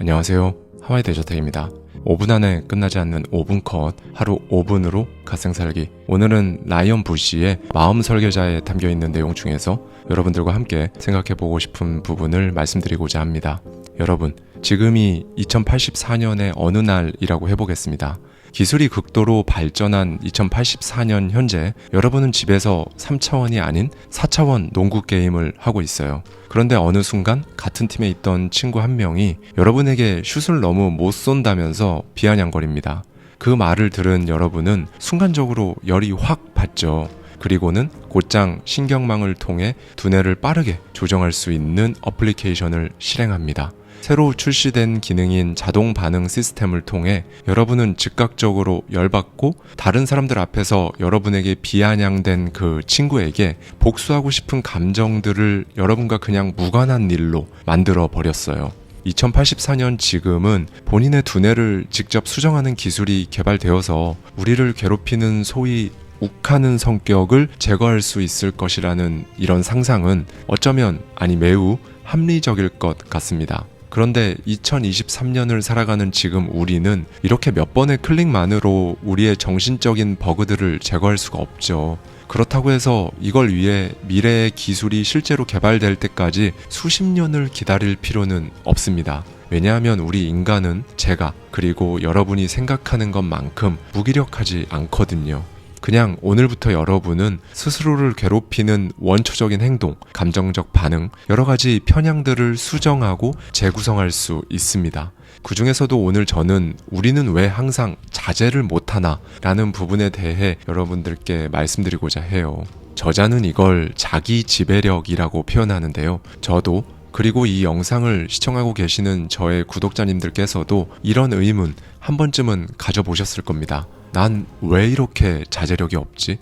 안녕하세요. 하와이 데저택입니다. 5분 안에 끝나지 않는 5분 컷, 하루 5분으로 갓생살기. 오늘은 라이언 부시의 마음 설계자에 담겨있는 내용 중에서 여러분들과 함께 생각해보고 싶은 부분을 말씀드리고자 합니다. 여러분, 지금이 2084년의 어느 날이라고 해보겠습니다. 기술이 극도로 발전한 2084년 현재 여러분은 집에서 3차원이 아닌 4차원 농구 게임을 하고 있어요. 그런데 어느 순간 같은 팀에 있던 친구 한 명이 여러분에게 슛을 너무 못 쏜다면서 비아냥거립니다. 그 말을 들은 여러분은 순간적으로 열이 확 받죠. 그리고는 곧장 신경망을 통해 두뇌를 빠르게 조정할 수 있는 어플리케이션을 실행합니다. 새로 출시된 기능인 자동 반응 시스템을 통해 여러분은 즉각적으로 열받고 다른 사람들 앞에서 여러분에게 비아냥된 그 친구에게 복수하고 싶은 감정들을 여러분과 그냥 무관한 일로 만들어 버렸어요. 2084년 지금은 본인의 두뇌를 직접 수정하는 기술이 개발되어서 우리를 괴롭히는 소위 욱하는 성격을 제거할 수 있을 것이라는 이런 상상은 어쩌면 매우 합리적일 것 같습니다. 그런데 2023년을 살아가는 지금 우리는 이렇게 몇 번의 클릭만으로 우리의 정신적인 버그들을 제거할 수가 없죠. 그렇다고 해서 이걸 위해 미래의 기술이 실제로 개발될 때까지 수십 년을 기다릴 필요는 없습니다. 왜냐하면 우리 인간은 제가 그리고 여러분이 생각하는 것만큼 무기력하지 않거든요. 그냥 오늘부터 여러분은 스스로를 괴롭히는 원초적인 행동, 감정적 반응, 여러 가지 편향들을 수정하고 재구성할 수 있습니다. 그 중에서도 오늘 저는 우리는 왜 항상 자제를 못하나 라는 부분에 대해 여러분들께 말씀드리고자 해요. 저자는 이걸 자기 지배력이라고 표현하는데요. 저도 그리고 이 영상을 시청하고 계시는 저의 구독자님들께서도 이런 의문 한 번쯤은 가져보셨을 겁니다. 난 왜 이렇게 자제력이 없지?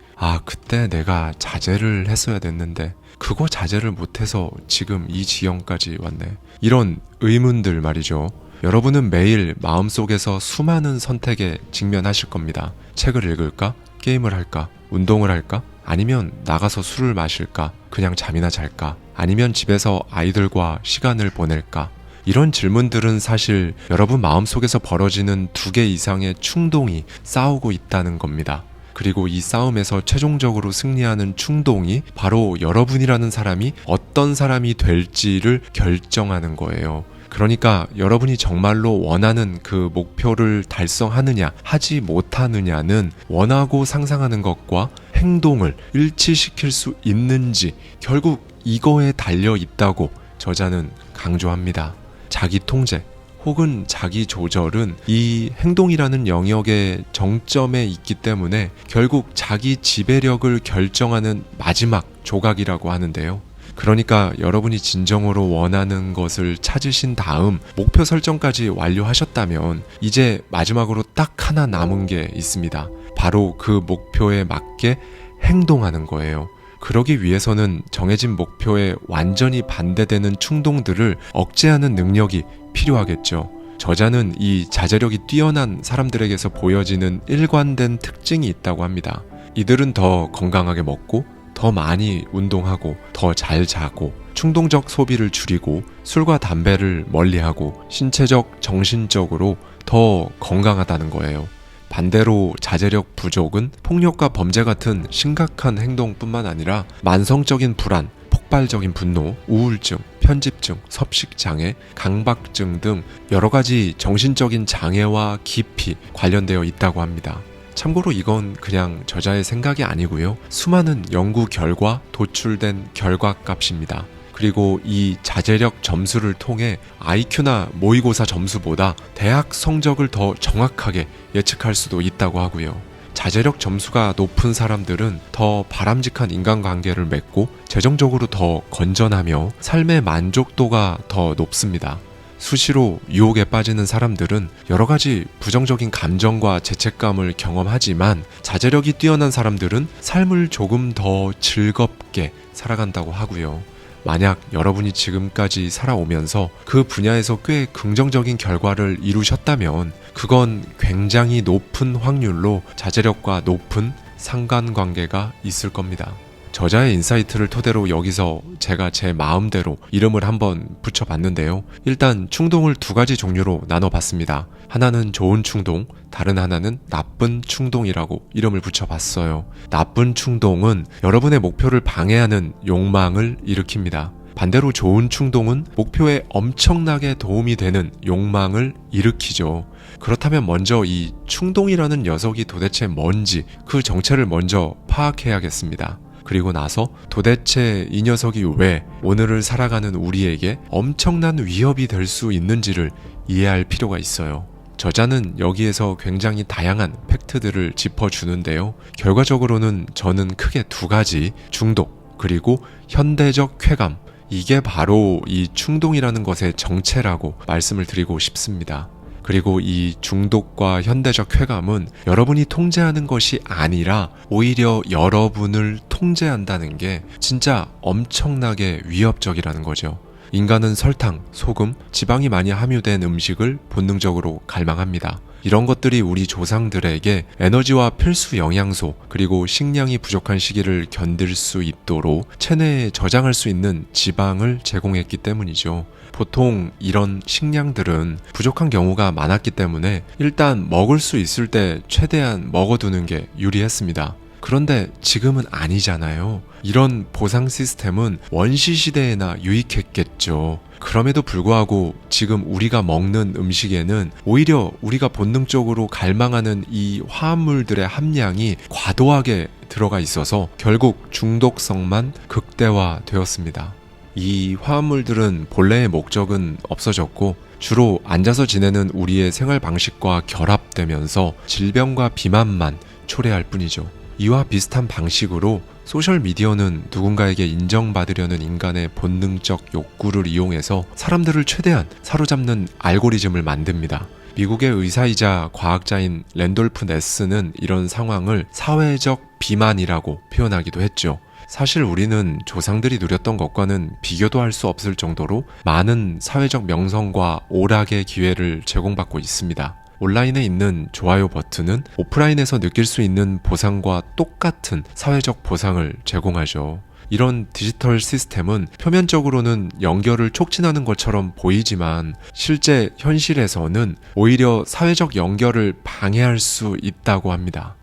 그때 내가 자제를 했어야 됐는데 그거 자제를 못해서 지금 이 지경까지 왔네. 이런 의문들 말이죠. 여러분은 매일 마음속에서 수많은 선택에 직면하실 겁니다. 책을 읽을까? 게임을 할까? 운동을 할까? 아니면 나가서 술을 마실까? 그냥 잠이나 잘까? 아니면 집에서 아이들과 시간을 보낼까? 이런 질문들은 사실 여러분 마음속에서 벌어지는 2개 이상의 충동이 싸우고 있다는 겁니다. 그리고 이 싸움에서 최종적으로 승리하는 충동이 바로 여러분이라는 사람이 어떤 사람이 될지를 결정하는 거예요. 그러니까 여러분이 정말로 원하는 그 목표를 달성하느냐 하지 못하느냐는 원하고 상상하는 것과 행동을 일치시킬 수 있는지 결국 이거에 달려 있다고 저자는 강조합니다. 자기 통제 혹은 자기 조절은 이 행동이라는 영역의 정점에 있기 때문에 결국 자기 지배력을 결정하는 마지막 조각이라고 하는데요. 그러니까 여러분이 진정으로 원하는 것을 찾으신 다음 목표 설정까지 완료하셨다면 이제 마지막으로 딱 하나 남은 게 있습니다. 바로 그 목표에 맞게 행동하는 거예요. 그러기 위해서는 정해진 목표에 완전히 반대되는 충동들을 억제하는 능력이 필요하겠죠. 저자는 이 자제력이 뛰어난 사람들에게서 보여지는 일관된 특징이 있다고 합니다. 이들은 더 건강하게 먹고 더 많이 운동하고 더 잘 자고 충동적 소비를 줄이고 술과 담배를 멀리하고 신체적, 정신적으로 더 건강하다는 거예요. 반대로 자제력 부족은 폭력과 범죄 같은 심각한 행동뿐만 아니라 만성적인 불안, 폭발적인 분노, 우울증, 편집증, 섭식장애, 강박증 등 여러 가지 정신적인 장애와 깊이 관련되어 있다고 합니다. 참고로 이건 그냥 저자의 생각이 아니고요. 수많은 연구 결과 도출된 결과값입니다. 그리고 이 자제력 점수를 통해 IQ나 모의고사 점수보다 대학 성적을 더 정확하게 예측할 수도 있다고 하고요. 자제력 점수가 높은 사람들은 더 바람직한 인간관계를 맺고 재정적으로 더 건전하며 삶의 만족도가 더 높습니다. 수시로 유혹에 빠지는 사람들은 여러 가지 부정적인 감정과 죄책감을 경험하지만 자제력이 뛰어난 사람들은 삶을 조금 더 즐겁게 살아간다고 하고요. 만약 여러분이 지금까지 살아오면서 그 분야에서 꽤 긍정적인 결과를 이루셨다면 그건 굉장히 높은 확률로 자제력과 높은 상관관계가 있을 겁니다. 저자의 인사이트를 토대로 여기서 제가 제 마음대로 이름을 한번 붙여봤는데요. 일단 충동을 두 가지 종류로 나눠봤습니다. 하나는 좋은 충동, 다른 하나는 나쁜 충동이라고 이름을 붙여봤어요. 나쁜 충동은 여러분의 목표를 방해하는 욕망을 일으킵니다. 반대로 좋은 충동은 목표에 엄청나게 도움이 되는 욕망을 일으키죠. 그렇다면 먼저 이 충동이라는 녀석이 도대체 뭔지 그 정체를 먼저 파악해야겠습니다. 그리고 나서 도대체 이 녀석이 왜 오늘을 살아가는 우리에게 엄청난 위협이 될 수 있는지를 이해할 필요가 있어요. 저자는 여기에서 굉장히 다양한 팩트들을 짚어주는데요. 결과적으로는 저는 크게 두 가지, 중독 그리고 현대적 쾌감, 이게 바로 이 충동이라는 것의 정체라고 말씀을 드리고 싶습니다. 그리고 이 중독과 현대적 쾌감은 여러분이 통제하는 것이 아니라 오히려 여러분을 통제한다는 게 진짜 엄청나게 위협적이라는 거죠. 인간은 설탕, 소금, 지방이 많이 함유된 음식을 본능적으로 갈망합니다. 이런 것들이 우리 조상들에게 에너지와 필수 영양소 그리고 식량이 부족한 시기를 견딜 수 있도록 체내에 저장할 수 있는 지방을 제공했기 때문이죠. 보통 이런 식량들은 부족한 경우가 많았기 때문에 일단 먹을 수 있을 때 최대한 먹어두는 게 유리했습니다. 그런데 지금은 아니잖아요. 이런 보상 시스템은 원시 시대에나 유익했겠죠. 그럼에도 불구하고 지금 우리가 먹는 음식에는 오히려 우리가 본능적으로 갈망하는 이 화합물들의 함량이 과도하게 들어가 있어서 결국 중독성만 극대화되었습니다. 이 화합물들은 본래의 목적은 없어졌고 주로 앉아서 지내는 우리의 생활 방식과 결합되면서 질병과 비만만 초래할 뿐이죠. 이와 비슷한 방식으로 소셜미디어는 누군가에게 인정받으려는 인간의 본능적 욕구를 이용해서 사람들을 최대한 사로잡는 알고리즘을 만듭니다. 미국의 의사이자 과학자인 랜돌프 네스는 이런 상황을 사회적 비만이라고 표현하기도 했죠. 사실 우리는 조상들이 누렸던 것과는 비교도 할 수 없을 정도로 많은 사회적 명성과 오락의 기회를 제공받고 있습니다. 온라인에 있는 좋아요 버튼은 오프라인에서 느낄 수 있는 보상과 똑같은 사회적 보상을 제공하죠. 이런 디지털 시스템은 표면적으로는 연결을 촉진하는 것처럼 보이지만 실제 현실에서는 오히려 사회적 연결을 방해할 수 있다고 합니다.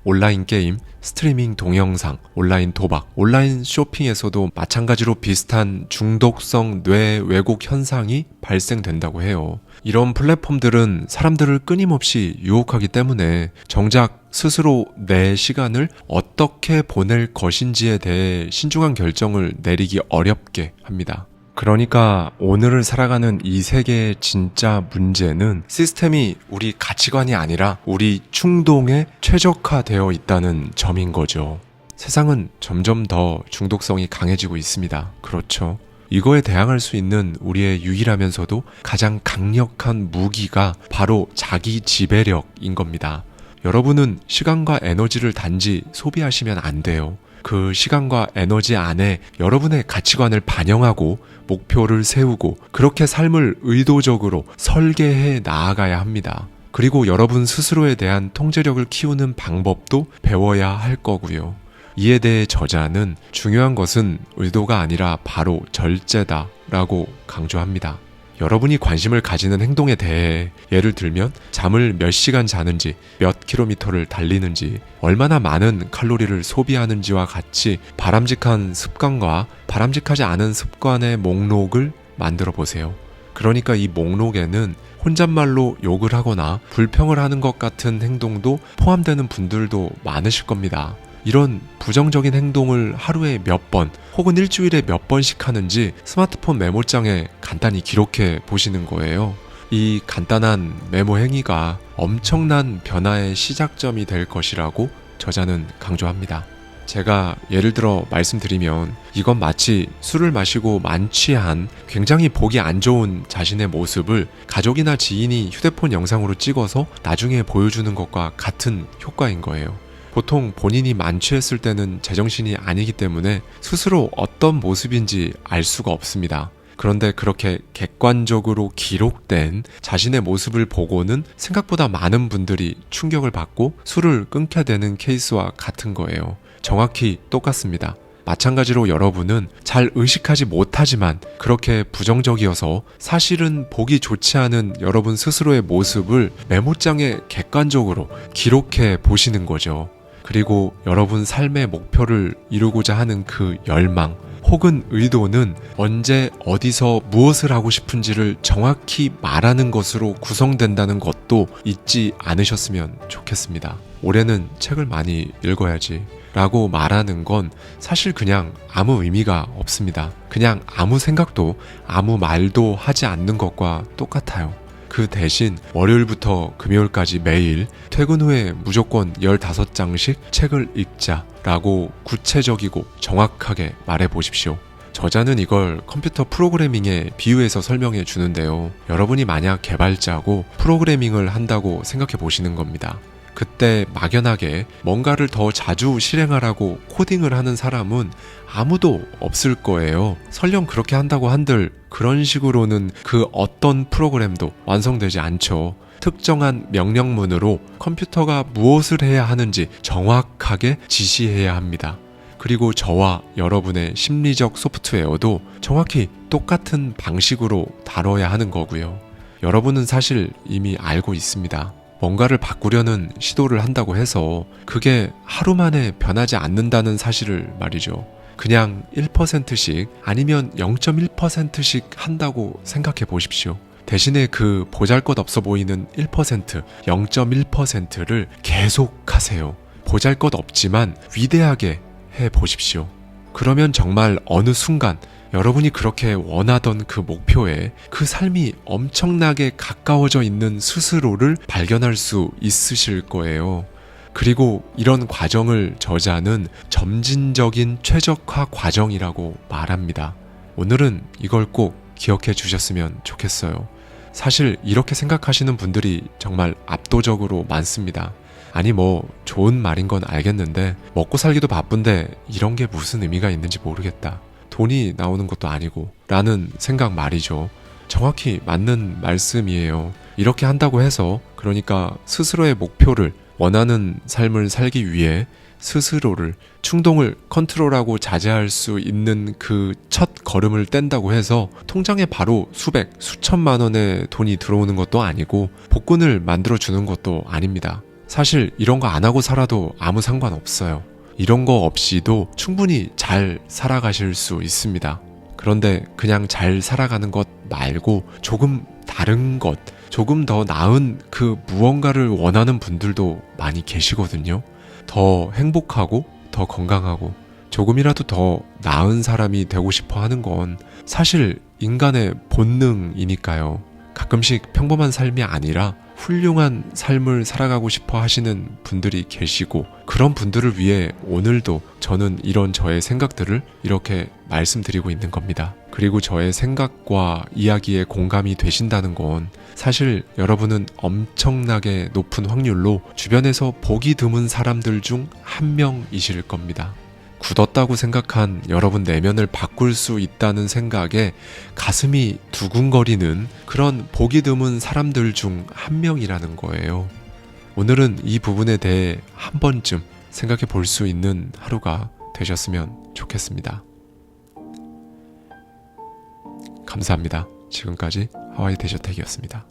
온라인 게임, 스트리밍 동영상, 온라인 도박, 온라인 쇼핑에서도 마찬가지로 비슷한 중독성 뇌 왜곡 현상이 발생된다고 해요. 이런 플랫폼들은 사람들을 끊임없이 유혹하기 때문에 정작 스스로 내 시간을 어떻게 보낼 것인지에 대해 신중한 결정을 내리기 어렵게 합니다. 그러니까 오늘을 살아가는 이 세계의 진짜 문제는 시스템이 우리 가치관이 아니라 우리 충동에 최적화되어 있다는 점인 거죠. 세상은 점점 더 중독성이 강해지고 있습니다. 그렇죠. 이거에 대항할 수 있는 우리의 유일하면서도 가장 강력한 무기가 바로 자기 지배력인 겁니다. 여러분은 시간과 에너지를 단지 소비하시면 안 돼요. 그 시간과 에너지 안에 여러분의 가치관을 반영하고 목표를 세우고 그렇게 삶을 의도적으로 설계해 나아가야 합니다. 그리고 여러분 스스로에 대한 통제력을 키우는 방법도 배워야 할 거고요. 이에 대해 저자는 중요한 것은 의도가 아니라 바로 절제다 라고 강조합니다. 여러분이 관심을 가지는 행동에 대해 예를 들면 잠을 몇 시간 자는지, 몇 킬로미터를 달리는지, 얼마나 많은 칼로리를 소비하는지와 같이 바람직한 습관과 바람직하지 않은 습관의 목록을 만들어 보세요. 그러니까 이 목록에는 혼잣말로 욕을 하거나 불평을 하는 것 같은 행동도 포함되는 분들도 많으실 겁니다. 이런 부정적인 행동을 하루에 몇 번 혹은 일주일에 몇 번씩 하는지 스마트폰 메모장에 간단히 기록해 보시는 거예요. 이 간단한 메모 행위가 엄청난 변화의 시작점이 될 것이라고 저자는 강조합니다. 제가 예를 들어 말씀드리면 이건 마치 술을 마시고 만취한 굉장히 보기 안 좋은 자신의 모습을 가족이나 지인이 휴대폰 영상으로 찍어서 나중에 보여주는 것과 같은 효과인 거예요. 보통 본인이 만취했을 때는 제정신이 아니기 때문에 스스로 어떤 모습인지 알 수가 없습니다. 그런데 그렇게 객관적으로 기록된 자신의 모습을 보고는 생각보다 많은 분들이 충격을 받고 술을 끊게 되는 케이스와 같은 거예요. 정확히 똑같습니다. 마찬가지로 여러분은 잘 의식하지 못하지만 그렇게 부정적이어서 사실은 보기 좋지 않은 여러분 스스로의 모습을 메모장에 객관적으로 기록해 보시는 거죠. 그리고 여러분 삶의 목표를 이루고자 하는 그 열망 혹은 의도는 언제 어디서 무엇을 하고 싶은지를 정확히 말하는 것으로 구성된다는 것도 잊지 않으셨으면 좋겠습니다. 올해는 책을 많이 읽어야지 라고 말하는 건 사실 그냥 아무 의미가 없습니다. 그냥 아무 생각도 아무 말도 하지 않는 것과 똑같아요. 그 대신 월요일부터 금요일까지 매일 퇴근 후에 무조건 15장씩 책을 읽자 라고 구체적이고 정확하게 말해 보십시오. 저자는 이걸 컴퓨터 프로그래밍에 비유해서 설명해 주는데요. 여러분이 만약 개발자고 프로그래밍을 한다고 생각해 보시는 겁니다. 그때 막연하게 뭔가를 더 자주 실행하라고 코딩을 하는 사람은 아무도 없을 거예요. 설령 그렇게 한다고 한들 그런 식으로는 그 어떤 프로그램도 완성되지 않죠. 특정한 명령문으로 컴퓨터가 무엇을 해야 하는지 정확하게 지시해야 합니다. 그리고 저와 여러분의 심리적 소프트웨어도 정확히 똑같은 방식으로 다뤄야 하는 거고요. 여러분은 사실 이미 알고 있습니다. 뭔가를 바꾸려는 시도를 한다고 해서 그게 하루 만에 변하지 않는다는 사실을 말이죠. 그냥 1%씩 아니면 0.1%씩 한다고 생각해 보십시오. 대신에 그 보잘것없어 보이는 1%, 0.1%를 계속 하세요. 보잘것없지만 위대하게 해 보십시오. 그러면 정말 어느 순간 여러분이 그렇게 원하던 그 목표에 그 삶이 엄청나게 가까워져 있는 스스로를 발견할 수 있으실 거예요. 그리고 이런 과정을 저자는 점진적인 최적화 과정이라고 말합니다. 오늘은 이걸 꼭 기억해 주셨으면 좋겠어요. 사실 이렇게 생각하시는 분들이 정말 압도적으로 많습니다. 아니 좋은 말인 건 알겠는데 먹고 살기도 바쁜데 이런 게 무슨 의미가 있는지 모르겠다. 돈이 나오는 것도 아니고 라는 생각 말이죠. 정확히 맞는 말씀이에요. 이렇게 한다고 해서 그러니까 스스로의 목표를 원하는 삶을 살기 위해 스스로를 충동을 컨트롤하고 자제할 수 있는 그 첫 걸음을 뗀다고 해서 통장에 바로 수백, 수천만 원의 돈이 들어오는 것도 아니고 복권을 만들어주는 것도 아닙니다. 사실 이런 거 안 하고 살아도 아무 상관없어요. 이런 거 없이도 충분히 잘 살아가실 수 있습니다. 그런데 그냥 잘 살아가는 것 말고 조금 다른 것, 조금 더 나은 그 무언가를 원하는 분들도 많이 계시거든요. 더 행복하고 더 건강하고 조금이라도 더 나은 사람이 되고 싶어 하는 건 사실 인간의 본능이니까요. 가끔씩 평범한 삶이 아니라 훌륭한 삶을 살아가고 싶어 하시는 분들이 계시고 그런 분들을 위해 오늘도 저는 이런 저의 생각들을 이렇게 말씀드리고 있는 겁니다. 그리고 저의 생각과 이야기에 공감이 되신다는 건 사실 여러분은 엄청나게 높은 확률로 주변에서 보기 드문 사람들 중 한 명이실 겁니다. 굳었다고 생각한 여러분 내면을 바꿀 수 있다는 생각에 가슴이 두근거리는 그런 보기 드문 사람들 중 한 명이라는 거예요. 오늘은 이 부분에 대해 한 번쯤 생각해 볼 수 있는 하루가 되셨으면 좋겠습니다. 감사합니다. 지금까지 하와이 대저택이었습니다.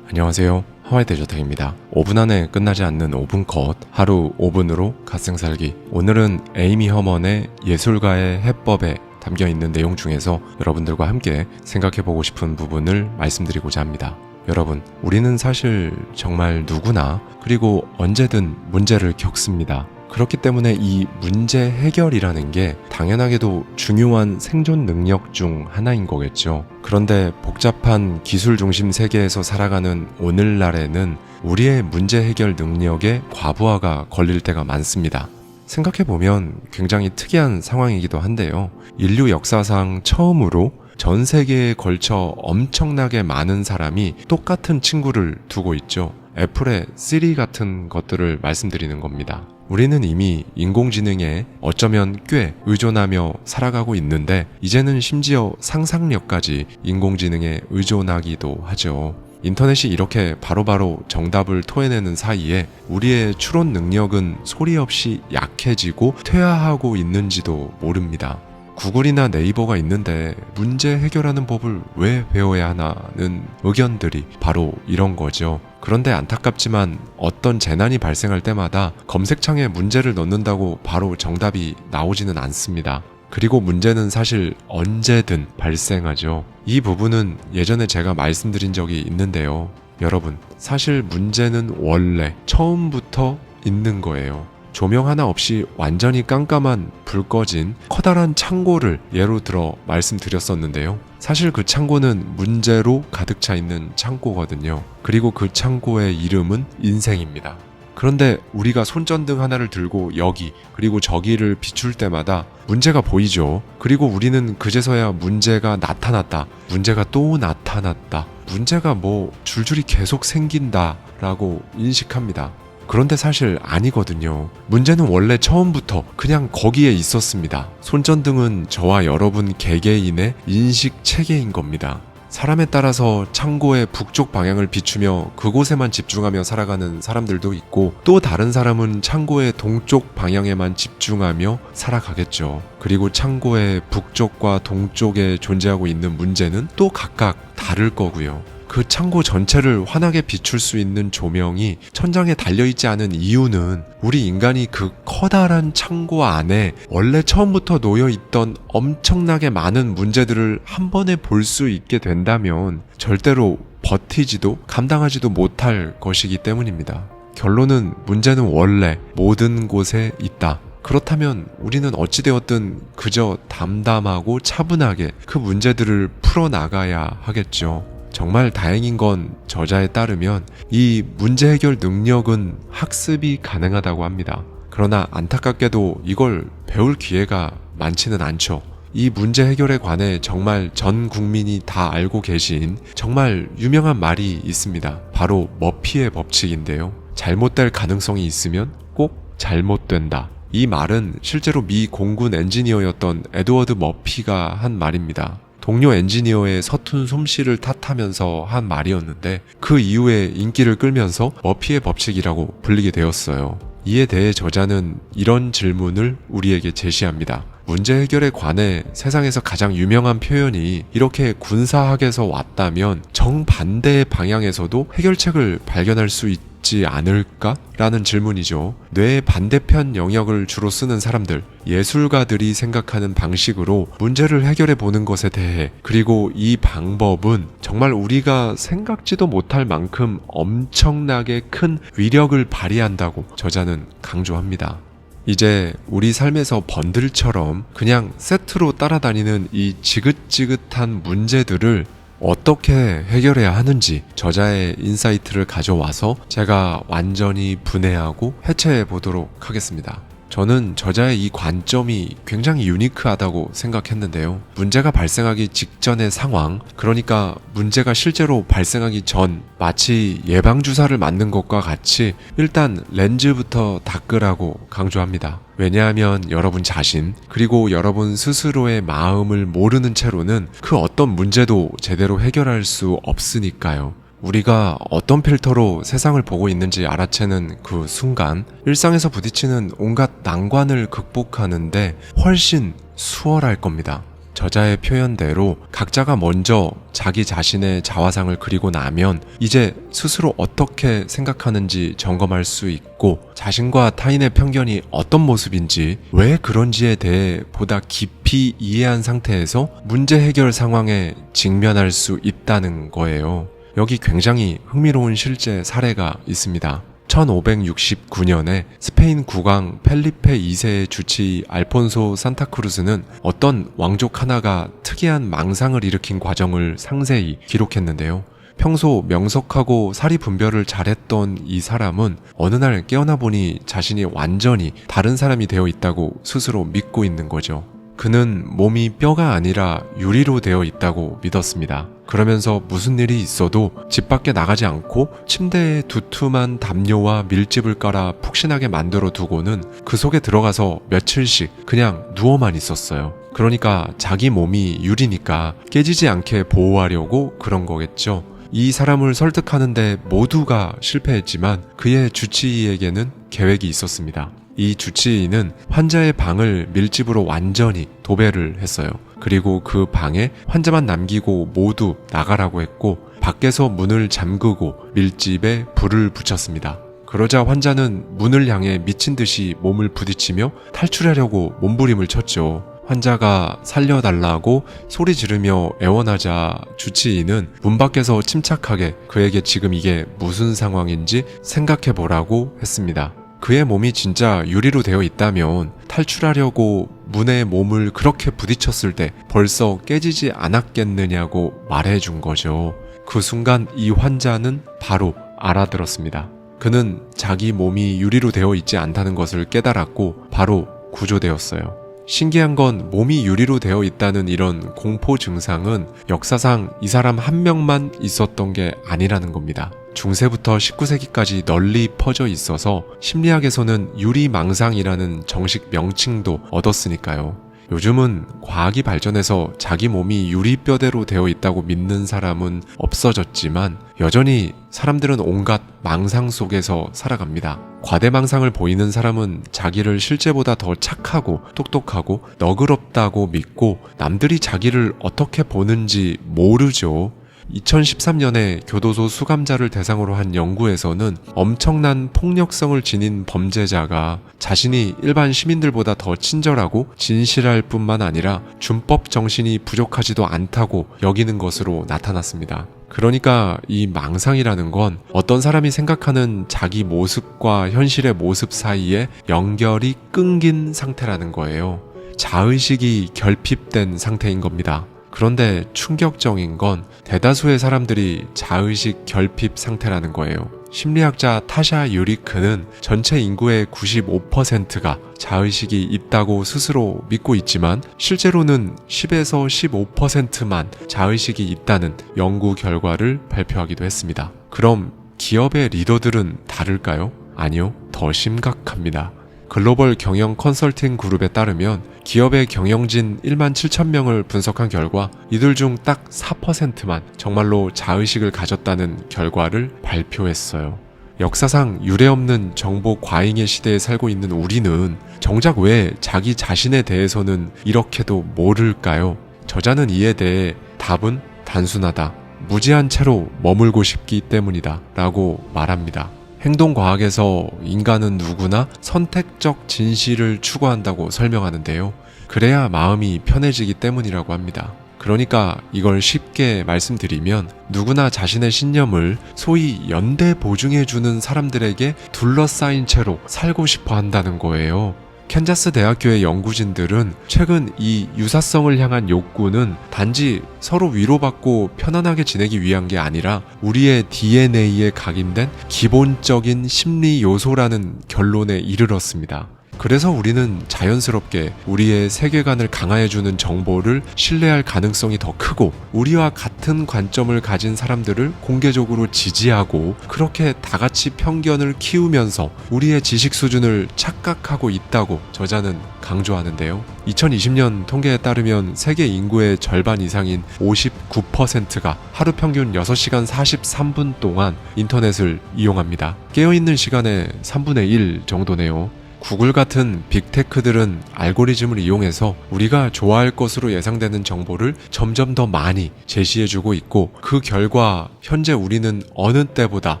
안녕하세요. 하와이 대저택입니다. 5분 안에 끝나지 않는 5분 컷, 하루 5분으로 갓생 살기. 오늘은 에이미 허먼의 예술가의 해법에 담겨있는 내용 중에서 여러분들과 함께 생각해보고 싶은 부분을 말씀드리고자 합니다. 여러분, 우리는 사실 정말 누구나 그리고 언제든 문제를 겪습니다. 그렇기 때문에 이 문제 해결이라는 게 당연하게도 중요한 생존 능력 중 하나인 거겠죠. 그런데 복잡한 기술 중심 세계에서 살아가는 오늘날에는 우리의 문제 해결 능력에 과부하가 걸릴 때가 많습니다. 생각해보면 굉장히 특이한 상황이기도 한데요. 인류 역사상 처음으로 전 세계에 걸쳐 엄청나게 많은 사람이 똑같은 친구를 두고 있죠. 애플의 시리 같은 것들을 말씀드리는 겁니다. 우리는 이미 인공지능에 어쩌면 꽤 의존하며 살아가고 있는데 이제는 심지어 상상력까지 인공지능에 의존하기도 하죠. 인터넷이 이렇게 바로바로 정답을 토해내는 사이에 우리의 추론 능력은 소리 없이 약해지고 퇴화하고 있는지도 모릅니다. 구글이나 네이버가 있는데 문제 해결하는 법을 왜 배워야 하나는 의견들이 바로 이런 거죠. 그런데 안타깝지만 어떤 재난이 발생할 때마다 검색창에 문제를 넣는다고 바로 정답이 나오지는 않습니다. 그리고 문제는 사실 언제든 발생하죠. 이 부분은 예전에 제가 말씀드린 적이 있는데요. 여러분, 사실 문제는 원래 처음부터 있는 거예요. 조명 하나 없이 완전히 깜깜한 불 꺼진 커다란 창고를 예로 들어 말씀드렸었는데요. 사실 그 창고는 문제로 가득 차 있는 창고거든요. 그리고 그 창고의 이름은 인생입니다. 그런데 우리가 손전등 하나를 들고 여기 그리고 저기를 비출 때마다 문제가 보이죠. 그리고 우리는 그제서야 문제가 나타났다, 문제가 또 나타났다, 문제가 뭐 줄줄이 계속 생긴다 라고 인식합니다. 그런데 사실 아니거든요. 문제는 원래 처음부터 그냥 거기에 있었습니다. 손전등은 저와 여러분 개개인의 인식 체계인 겁니다. 사람에 따라서 창고의 북쪽 방향을 비추며 그곳에만 집중하며 살아가는 사람들도 있고, 또 다른 사람은 창고의 동쪽 방향에만 집중하며 살아가겠죠. 그리고 창고의 북쪽과 동쪽에 존재하고 있는 문제는 또 각각 다를 거고요. 그 창고 전체를 환하게 비출 수 있는 조명이 천장에 달려있지 않은 이유는 우리 인간이 그 커다란 창고 안에 원래 처음부터 놓여있던 엄청나게 많은 문제들을 한 번에 볼 수 있게 된다면 절대로 버티지도 감당하지도 못할 것이기 때문입니다. 결론은 문제는 원래 모든 곳에 있다. 그렇다면 우리는 어찌되었든 그저 담담하고 차분하게 그 문제들을 풀어나가야 하겠죠. 정말 다행인 건 저자에 따르면 이 문제 해결 능력은 학습이 가능하다고 합니다. 그러나 안타깝게도 이걸 배울 기회가 많지는 않죠. 이 문제 해결에 관해 정말 전 국민이 다 알고 계신 정말 유명한 말이 있습니다. 바로 머피의 법칙인데요. 잘못될 가능성이 있으면 꼭 잘못된다. 이 말은 실제로 미 공군 엔지니어였던 에드워드 머피가 한 말입니다. 동료 엔지니어의 서툰 솜씨를 탓하면서 한 말이었는데 그 이후에 인기를 끌면서 머피의 법칙이라고 불리게 되었어요. 이에 대해 저자는 이런 질문을 우리에게 제시합니다. 문제 해결에 관해 세상에서 가장 유명한 표현이 이렇게 군사학에서 왔다면 정반대의 방향에서도 해결책을 발견할 수 있지 않을까? 라는 질문이죠. 뇌의 반대편 영역을 주로 쓰는 사람들, 예술가들이 생각하는 방식으로 문제를 해결해 보는 것에 대해, 그리고 이 방법은 정말 우리가 생각지도 못할 만큼 엄청나게 큰 위력을 발휘한다고 저자는 강조합니다. 이제 우리 삶에서 번들처럼 그냥 세트로 따라다니는 이 지긋지긋한 문제들을 어떻게 해결해야 하는지 저자의 인사이트를 가져와서 제가 완전히 분해하고 해체해 보도록 하겠습니다. 저는 저자의 이 관점이 굉장히 유니크하다고 생각했는데요. 문제가 발생하기 직전의 상황, 그러니까 문제가 실제로 발생하기 전 마치 예방주사를 맞는 것과 같이 일단 렌즈부터 닦으라고 강조합니다. 왜냐하면 여러분 자신, 그리고 여러분 스스로의 마음을 모르는 채로는 그 어떤 문제도 제대로 해결할 수 없으니까요. 우리가 어떤 필터로 세상을 보고 있는지 알아채는 그 순간 일상에서 부딪히는 온갖 난관을 극복하는데 훨씬 수월할 겁니다. 저자의 표현대로 각자가 먼저 자기 자신의 자화상을 그리고 나면 이제 스스로 어떻게 생각하는지 점검할 수 있고, 자신과 타인의 편견이 어떤 모습인지, 왜 그런지에 대해 보다 깊이 이해한 상태에서 문제 해결 상황에 직면할 수 있다는 거예요. 여기 굉장히 흥미로운 실제 사례가 있습니다. 1569년에 스페인 국왕 펠리페 2세의 주치 알폰소 산타크루스는 어떤 왕족 하나가 특이한 망상을 일으킨 과정을 상세히 기록했는데요. 평소 명석하고 사리 분별을 잘했던 이 사람은 어느 날 깨어나 보니 자신이 완전히 다른 사람이 되어 있다고 스스로 믿고 있는 거죠. 그는 몸이 뼈가 아니라 유리로 되어 있다고 믿었습니다. 그러면서 무슨 일이 있어도 집 밖에 나가지 않고 침대에 두툼한 담요와 밀집을 깔아 푹신하게 만들어 두고는 그 속에 들어가서 며칠씩 그냥 누워만 있었어요. 그러니까 자기 몸이 유리니까 깨지지 않게 보호하려고 그런 거겠죠. 이 사람을 설득하는데 모두가 실패했지만 그의 주치의에게는 계획이 있었습니다. 이 주치의는 환자의 방을 밀집으로 완전히 도배를 했어요. 그리고 그 방에 환자만 남기고 모두 나가라고 했고 밖에서 문을 잠그고 밀집에 불을 붙였습니다. 그러자 환자는 문을 향해 미친 듯이 몸을 부딪히며 탈출하려고 몸부림을 쳤죠. 환자가 살려달라고 소리 지르며 애원하자 주치의는 문 밖에서 침착하게 그에게 지금 이게 무슨 상황인지 생각해보라고 했습니다. 그의 몸이 진짜 유리로 되어 있다면 탈출하려고 문에 몸을 그렇게 부딪혔을 때 벌써 깨지지 않았겠느냐고 말해준 거죠. 그 순간 이 환자는 바로 알아들었습니다. 그는 자기 몸이 유리로 되어 있지 않다는 것을 깨달았고 바로 구조되었어요. 신기한 건 몸이 유리로 되어 있다는 이런 공포 증상은 역사상 이 사람 한 명만 있었던 게 아니라는 겁니다. 중세부터 19세기까지 널리 퍼져 있어서 심리학에서는 유리망상이라는 정식 명칭도 얻었으니까요. 요즘은 과학이 발전해서 자기 몸이 유리뼈대로 되어 있다고 믿는 사람은 없어졌지만 여전히 사람들은 온갖 망상 속에서 살아갑니다. 과대망상을 보이는 사람은 자기를 실제보다 더 착하고 똑똑하고 너그럽다고 믿고 남들이 자기를 어떻게 보는지 모르죠. 2013년에 교도소 수감자를 대상으로 한 연구에서는 엄청난 폭력성을 지닌 범죄자가 자신이 일반 시민들보다 더 친절하고 진실할 뿐만 아니라 준법 정신이 부족하지도 않다고 여기는 것으로 나타났습니다. 그러니까 이 망상이라는 건 어떤 사람이 생각하는 자기 모습과 현실의 모습 사이에 연결이 끊긴 상태라는 거예요. 자의식이 결핍된 상태인 겁니다. 그런데 충격적인 건 대다수의 사람들이 자의식 결핍 상태라는 거예요. 심리학자 타샤 유리크는 전체 인구의 95%가 자의식이 있다고 스스로 믿고 있지만 실제로는 10에서 15%만 자의식이 있다는 연구 결과를 발표하기도 했습니다. 그럼 기업의 리더들은 다를까요? 아니요, 더 심각합니다. 글로벌 경영 컨설팅 그룹에 따르면 기업의 경영진 1만 7천 명을 분석한 결과 이들 중 딱 4%만 정말로 자의식을 가졌다는 결과를 발표했어요. 역사상 유례없는 정보 과잉의 시대에 살고 있는 우리는 정작 왜 자기 자신에 대해서는 이렇게도 모를까요? 저자는 이에 대해 답은 단순하다. 무지한 채로 머물고 싶기 때문이다 라고 말합니다. 행동과학에서 인간은 누구나 선택적 진실을 추구한다고 설명하는데요. 그래야 마음이 편해지기 때문이라고 합니다. 그러니까 이걸 쉽게 말씀드리면 누구나 자신의 신념을 소위 연대 보증해주는 사람들에게 둘러싸인 채로 살고 싶어 한다는 거예요. 캔자스 대학교의 연구진들은 최근 이 유사성을 향한 욕구는 단지 서로 위로받고 편안하게 지내기 위한 게 아니라 우리의 DNA에 각인된 기본적인 심리 요소라는 결론에 이르렀습니다. 그래서 우리는 자연스럽게 우리의 세계관을 강화해주는 정보를 신뢰할 가능성이 더 크고 우리와 같은 관점을 가진 사람들을 공개적으로 지지하고 그렇게 다같이 편견을 키우면서 우리의 지식 수준을 착각하고 있다고 저자는 강조하는데요. 2020년 통계에 따르면 세계 인구의 절반 이상인 59%가 하루 평균 6시간 43분 동안 인터넷을 이용합니다. 깨어있는 시간의 3분의 1 정도네요. 구글 같은 빅테크들은 알고리즘을 이용해서 우리가 좋아할 것으로 예상되는 정보를 점점 더 많이 제시해주고 있고 그 결과 현재 우리는 어느 때보다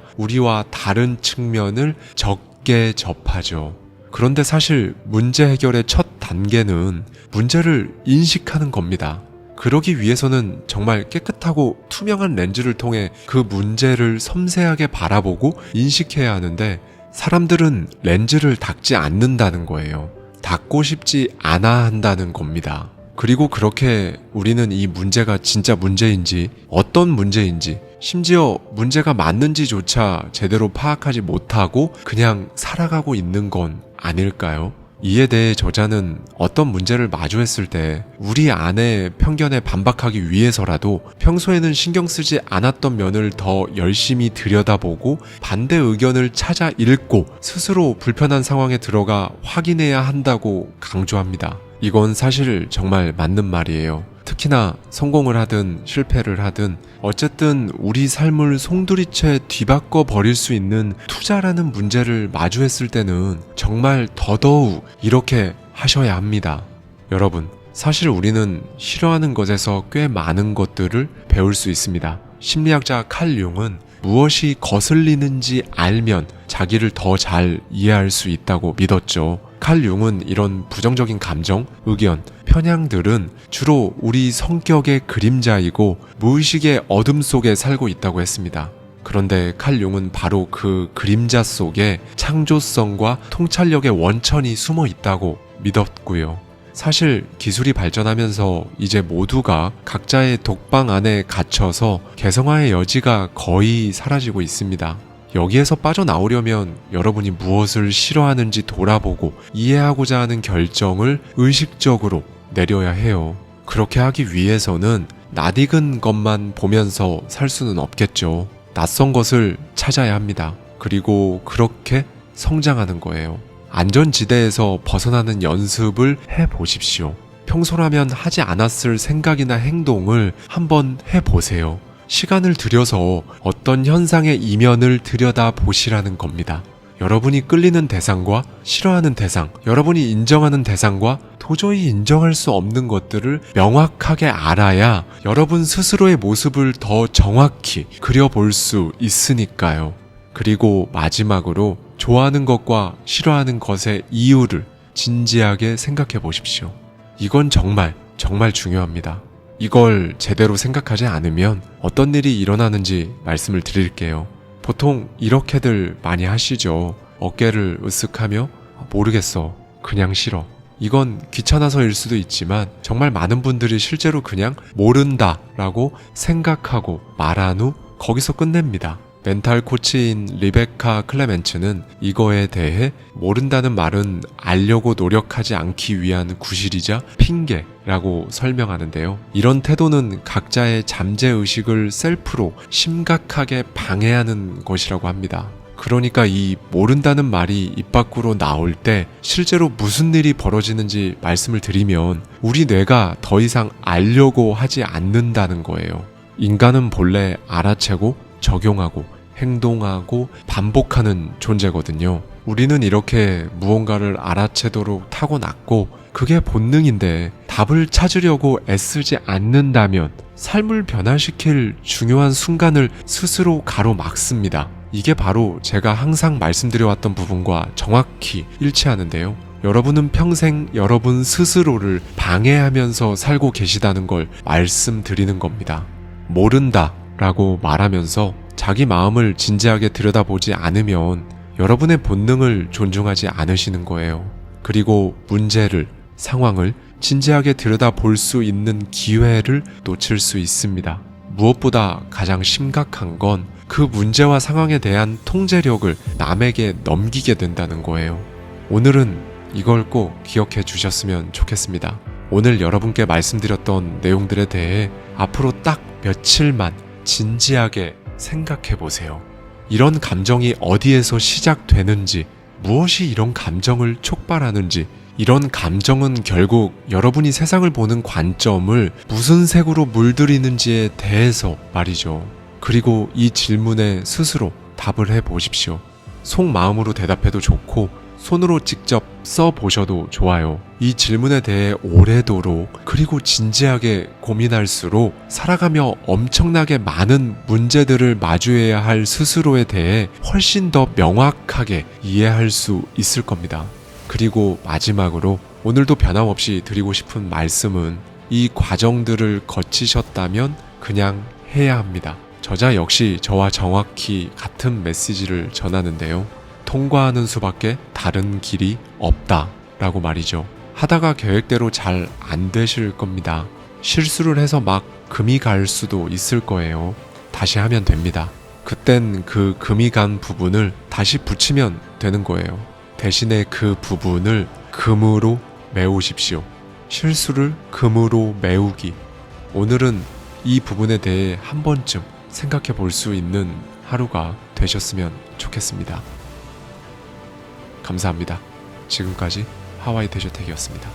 우리와 다른 측면을 적게 접하죠. 그런데 사실 문제 해결의 첫 단계는 문제를 인식하는 겁니다. 그러기 위해서는 정말 깨끗하고 투명한 렌즈를 통해 그 문제를 섬세하게 바라보고 인식해야 하는데 사람들은 렌즈를 닦지 않는다는 거예요. 닦고 싶지 않아 한다는 겁니다. 그리고 그렇게 우리는 이 문제가 진짜 문제인지 어떤 문제인지 심지어 문제가 맞는지조차 제대로 파악하지 못하고 그냥 살아가고 있는 건 아닐까요? 이에 대해 저자는 어떤 문제를 마주했을 때 우리 안의 편견에 반박하기 위해서라도 평소에는 신경 쓰지 않았던 면을 더 열심히 들여다보고 반대 의견을 찾아 읽고 스스로 불편한 상황에 들어가 확인해야 한다고 강조합니다. 이건 사실 정말 맞는 말이에요. 특히나 성공을 하든 실패를 하든 어쨌든 우리 삶을 송두리째 뒤바꿔 버릴 수 있는 투자라는 문제를 마주했을 때는 정말 더더욱 이렇게 하셔야 합니다. 여러분, 사실 우리는 싫어하는 것에서 꽤 많은 것들을 배울 수 있습니다. 심리학자 칼 융은 무엇이 거슬리는지 알면 자기를 더 잘 이해할 수 있다고 믿었죠. 칼 융은 이런 부정적인 감정, 의견, 편향들은 주로 우리 성격의 그림자이고 무의식의 어둠 속에 살고 있다고 했습니다. 그런데 칼 융은 바로 그 그림자 속에 창조성과 통찰력의 원천이 숨어 있다고 믿었고요. 사실 기술이 발전하면서 이제 모두가 각자의 독방 안에 갇혀서 개성화의 여지가 거의 사라지고 있습니다. 여기에서 빠져나오려면 여러분이 무엇을 싫어하는지 돌아보고 이해하고자 하는 결정을 의식적으로 내려야 해요. 그렇게 하기 위해서는 낯익은 것만 보면서 살 수는 없겠죠. 낯선 것을 찾아야 합니다. 그리고 그렇게 성장하는 거예요. 안전지대에서 벗어나는 연습을 해보십시오. 평소라면 하지 않았을 생각이나 행동을 한번 해보세요. 시간을 들여서 어떤 현상의 이면을 들여다보시라는 겁니다. 여러분이 끌리는 대상과 싫어하는 대상, 여러분이 인정하는 대상과 도저히 인정할 수 없는 것들을 명확하게 알아야 여러분 스스로의 모습을 더 정확히 그려볼 수 있으니까요. 그리고 마지막으로 좋아하는 것과 싫어하는 것의 이유를 진지하게 생각해 보십시오. 이건 정말 중요합니다. 이걸 제대로 생각하지 않으면 어떤 일이 일어나는지 말씀을 드릴게요. 보통 이렇게들 많이 하시죠. 어깨를 으쓱하며 모르겠어, 그냥 싫어. 이건 귀찮아서일 수도 있지만 정말 많은 분들이 실제로 그냥 모른다 라고 생각하고 말한 후 거기서 끝냅니다. 멘탈 코치인 리베카 클레멘츠는 이거에 대해 모른다는 말은 알려고 노력하지 않기 위한 구실이자 핑계라고 설명하는데요. 이런 태도는 각자의 잠재의식을 셀프로 심각하게 방해하는 것이라고 합니다. 그러니까 이 모른다는 말이 입 밖으로 나올 때 실제로 무슨 일이 벌어지는지 말씀을 드리면 우리 뇌가 더 이상 알려고 하지 않는다는 거예요. 인간은 본래 알아채고 적용하고 행동하고 반복하는 존재거든요. 우리는 이렇게 무언가를 알아채도록 타고났고 그게 본능인데 답을 찾으려고 애쓰지 않는다면 삶을 변화시킬 중요한 순간을 스스로 가로막습니다. 이게 바로 제가 항상 말씀드려왔던 부분과 정확히 일치하는데요. 여러분은 평생 여러분 스스로를 방해하면서 살고 계시다는 걸 말씀드리는 겁니다. 모른다 라고 말하면서 자기 마음을 진지하게 들여다보지 않으면 여러분의 본능을 존중하지 않으시는 거예요. 그리고 문제를, 상황을 진지하게 들여다볼 수 있는 기회를 놓칠 수 있습니다. 무엇보다 가장 심각한 건 그 문제와 상황에 대한 통제력을 남에게 넘기게 된다는 거예요. 오늘은 이걸 꼭 기억해 주셨으면 좋겠습니다. 오늘 여러분께 말씀드렸던 내용들에 대해 앞으로 딱 며칠만 진지하게 생각해 보세요. 이런 감정이 어디에서 시작되는지, 무엇이 이런 감정을 촉발하는지, 이런 감정은 결국 여러분이 세상을 보는 관점을 무슨 색으로 물들이는지에 대해서 말이죠. 그리고 이 질문에 스스로 답을 해 보십시오. 속마음으로 대답해도 좋고 손으로 직접 써보셔도 좋아요. 이 질문에 대해 오래도록 그리고 진지하게 고민할수록 살아가며 엄청나게 많은 문제들을 마주해야 할 스스로에 대해 훨씬 더 명확하게 이해할 수 있을 겁니다. 그리고 마지막으로 오늘도 변함없이 드리고 싶은 말씀은 이 과정들을 거치셨다면 그냥 해야 합니다. 저자 역시 저와 정확히 같은 메시지를 전하는데요. 통과하는 수밖에 다른 길이 없다 라고 말이죠. 하다가 계획대로 잘 안 되실 겁니다. 실수를 해서 막 금이 갈 수도 있을 거예요. 다시 하면 됩니다. 그땐 그 금이 간 부분을 다시 붙이면 되는 거예요. 대신에 그 부분을 금으로 메우십시오. 실수를 금으로 메우기. 오늘은 이 부분에 대해 한 번쯤 생각해 볼 수 있는 하루가 되셨으면 좋겠습니다. 감사합니다. 지금까지 하와이 대저택이었습니다.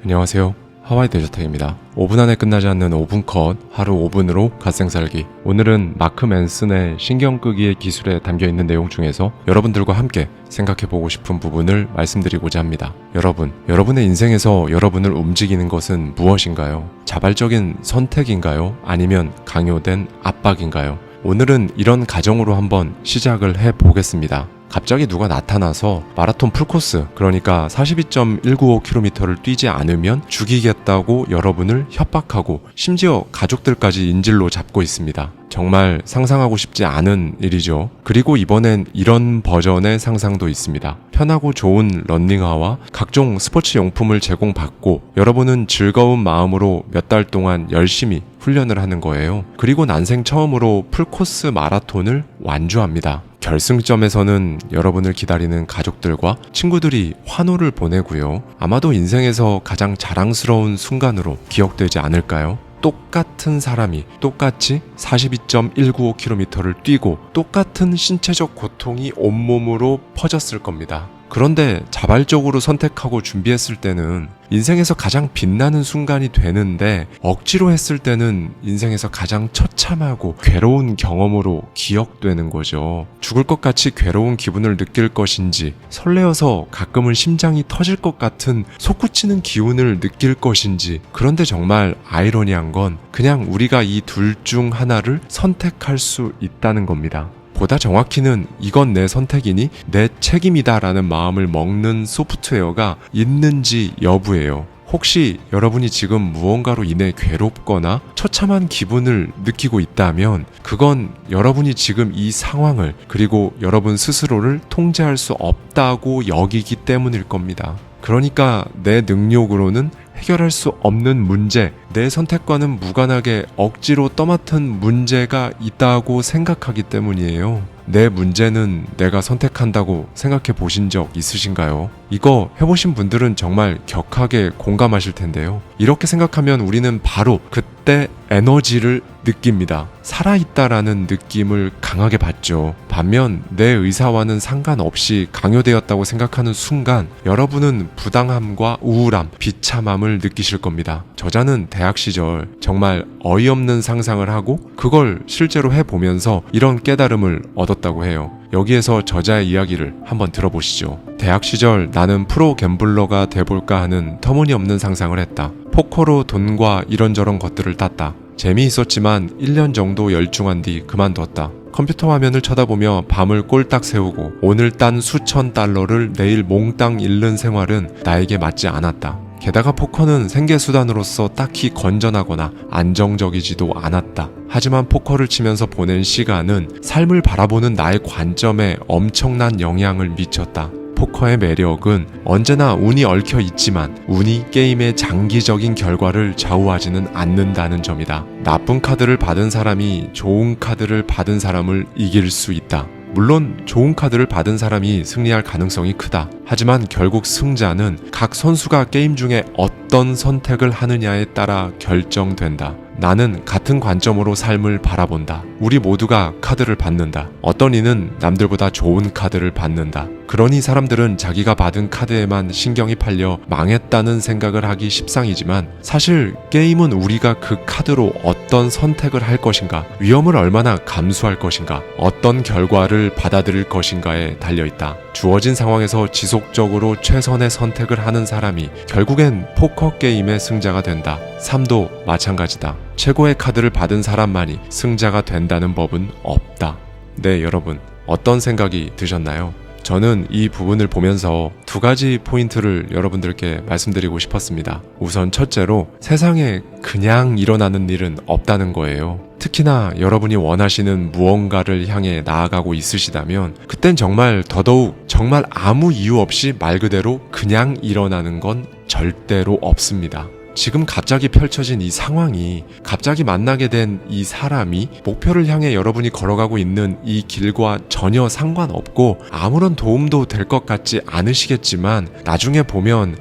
안녕하세요. 하와이 대저택입니다. 5분 안에 끝나지 않는 5분 컷, 하루 5분으로 갓생살기. 오늘은 마크 맨슨의 신경 끄기의 기술에 담겨있는 내용 중에서 여러분들과 함께 생각해보고 싶은 부분을 말씀드리고자 합니다. 여러분의 인생에서 여러분을 움직이는 것은 무엇인가요? 자발적인 선택인가요? 아니면 강요된 압박인가요? 오늘은 이런 가정으로 한번 시작을 해보겠습니다. 갑자기 누가 나타나서 마라톤 풀코스, 그러니까 42.195km를 뛰지 않으면 죽이겠다고 여러분을 협박하고 심지어 가족들까지 인질로 잡고 있습니다. 정말 상상하고 싶지 않은 일이죠. 그리고 이번엔 이런 버전의 상상도 있습니다. 편하고 좋은 런닝화와 각종 스포츠 용품을 제공받고 여러분은 즐거운 마음으로 몇 달 동안 열심히 훈련을 하는 거예요. 그리고 난생 처음으로 풀코스 마라톤을 완주합니다. 결승점에서는 여러분을 기다리는 가족들과 친구들이 환호를 보내고요. 아마도 인생에서 가장 자랑스러운 순간으로 기억되지 않을까요? 똑같은 사람이 똑같이 42.195km를 뛰고 똑같은 신체적 고통이 온몸으로 퍼졌을 겁니다. 그런데 자발적으로 선택하고 준비했을 때는 인생에서 가장 빛나는 순간이 되는데 억지로 했을 때는 인생에서 가장 처참하고 괴로운 경험으로 기억되는 거죠. 죽을 것 같이 괴로운 기분을 느낄 것인지, 설레어서 가끔은 심장이 터질 것 같은 솟구치는 기운을 느낄 것인지. 그런데 정말 아이러니한 건 그냥 우리가 이 둘 중 하나를 선택할 수 있다는 겁니다. 보다 정확히는 이건 내 선택이니 내 책임이다 라는 마음을 먹는 소프트웨어가 있는지 여부예요. 혹시 여러분이 지금 무언가로 인해 괴롭거나 처참한 기분을 느끼고 있다면 그건 여러분이 지금 이 상황을, 그리고 여러분 스스로를 통제할 수 없다고 여기기 때문일 겁니다. 그러니까 내 능력으로는 해결할 수 없는 문제, 내 선택과는 무관하게 억지로 떠맡은 문제가 있다고 생각하기 때문이에요. 내 문제는 내가 선택한다고 생각해 보신 적 있으신가요? 이거 해보신 분들은 정말 격하게 공감하실 텐데요. 이렇게 생각하면 우리는 바로 그때 에너지를 느낍니다. 살아있다라는 느낌을 강하게 받죠. 반면 내 의사와는 상관없이 강요되었다고 생각하는 순간 여러분은 부당함과 우울함, 비참함을 느끼실 겁니다. 저자는 대학 시절 정말 어이없는 상상을 하고 그걸 실제로 해보면서 이런 깨달음을 얻었다고 해요. 여기에서 저자의 이야기를 한번 들어보시죠. 대학 시절 나는 프로 갬블러가 돼볼까 하는 터무니없는 상상을 했다. 포커로 돈과 이런저런 것들을 땄다. 재미있었지만 1년 정도 열중한 뒤 그만뒀다. 컴퓨터 화면을 쳐다보며 밤을 꼴딱 세우고 오늘 딴 수천 달러를 내일 몽땅 잃는 생활은 나에게 맞지 않았다. 게다가 포커는 생계수단으로서 딱히 건전하거나 안정적이지도 않았다. 하지만 포커를 치면서 보낸 시간은 삶을 바라보는 나의 관점에 엄청난 영향을 미쳤다. 포커의 매력은 언제나 운이 얽혀 있지만 운이 게임의 장기적인 결과를 좌우하지는 않는다는 점이다. 나쁜 카드를 받은 사람이 좋은 카드를 받은 사람을 이길 수 있다. 물론 좋은 카드를 받은 사람이 승리할 가능성이 크다. 하지만 결국 승자는 각 선수가 게임 중에 어떤 선택을 하느냐에 따라 결정된다. 나는 같은 관점으로 삶을 바라본다. 우리 모두가 카드를 받는다. 어떤 이는 남들보다 좋은 카드를 받는다. 그러니 사람들은 자기가 받은 카드에만 신경이 팔려 망했다는 생각을 하기 십상이지만 사실 게임은 우리가 그 카드로 어떤 선택을 할 것인가, 위험을 얼마나 감수할 것인가, 어떤 결과를 받아들일 것인가에 달려있다. 주어진 상황에서 지속적으로 최선의 선택을 하는 사람이 결국엔 포커 게임의 승자가 된다. 삶도 마찬가지다. 최고의 카드를 받은 사람만이 승자가 된다는 법은 없다. 네, 여러분, 어떤 생각이 드셨나요? 저는 이 부분을 보면서 두 가지 포인트를 여러분들께 말씀드리고 싶었습니다. 우선 첫째로 세상에 그냥 일어나는 일은 없다는 거예요. 특히나 여러분이 원하시는 무언가를 향해 나아가고 있으시다면 그땐 정말 더더욱 정말 아무 이유 없이 말 그대로 그냥 일어나는 건 절대로 없습니다. 지금 갑자기 펼쳐진 이 상황이, 갑자기 만나게 된 이 사람이 목표를 향해 여러분이 걸어가고 있는 이 길과 전혀 상관없고 아무런 도움도 될 것 같지 않으시겠지만 나중에 보면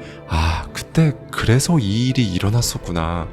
그때 그래서 이 일이 일어났었구나.